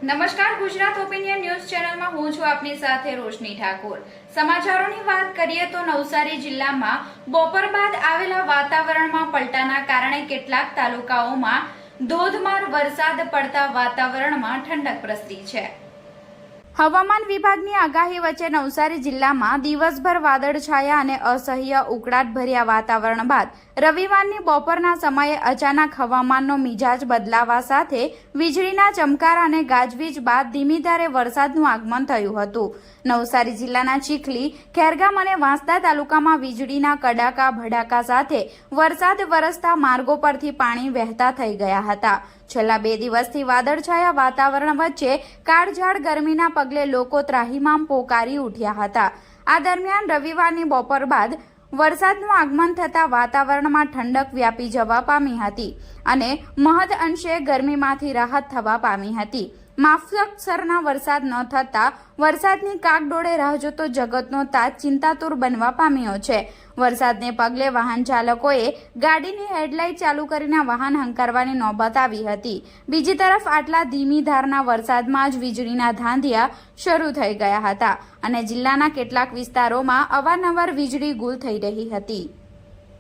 નમસ્કાર, Gujarat opinion news ચેનલમાં હું છું આપની સાથે રોશની ઠાકોર। સમાચારોની વાત કરીએ તો નવસારી જિલ્લામાં બપોર બાદ આવેલા વાતાવરણમાં પલટાના કારણે કેટલાક તાલુકાઓમાં ધોધમાર વરસાદ પડતા વાતાવરણમાં ઠંડક પ્રસરી છે। હવામાન વિભાગની આગાહી વચ્ચે નવસારી જિલ્લામાં દિવસભર વાદળછાયા અને અસહ્ય ઉકળાટભર્યા વાતાવરણ બાદ રવિવારની બપોરના સમયે અચાનક હવામાનનો મિજાજ બદલાવા સાથે વીજળીના ચમકાર અને ગાજવીજ બાદ ધીમી ધારે વરસાદનું આગમન થયું હતું। નવસારી જિલ્લાના ચીખલી, ખેરગામ અને વાંસદા તાલુકામાં વીજળીના કડાકા ભડાકા સાથે વરસાદ વરસતા માર્ગો પરથી પાણી વહેતા થઈ ગયા હતા। છેલ્લા 2 દિવસથી વાદળછાયા વાતાવરણ વચ્ચે કાળઝાળ ગરમીના પગલે લોકો ત્રાહિમામ પોકારી ઉઠ્યા હતા। આ દરમિયાન રવિવારની બપોર બાદ વરસાદનું આગમન થતા વાતાવરણમાં ઠંડક વ્યાપી જવા પામી હતી અને મહદ અંશે ગરમીમાંથી રાહત થવા પામી હતી। માફકસરના વરસાદ ન થતા વરસાદની કાગડોળે રાહ જોતો જગતનો તાજ ચિંતાતુર બનવા પામ્યો છે। વરસાદને પગલે વાહન ચાલકોએ ગાડીની હેડલાઇટ ચાલુ કરીને વાહન હંકારવાની નોબત આવી હતી। બીજી તરફ આટલા ધીમી ધારના વરસાદમાં જ વીજળીના ધાંધિયા શરૂ થઈ ગયા હતા અને જિલ્લાના કેટલાક વિસ્તારોમાં અવારનવાર વીજળી ગુલ થઈ રહી હતી।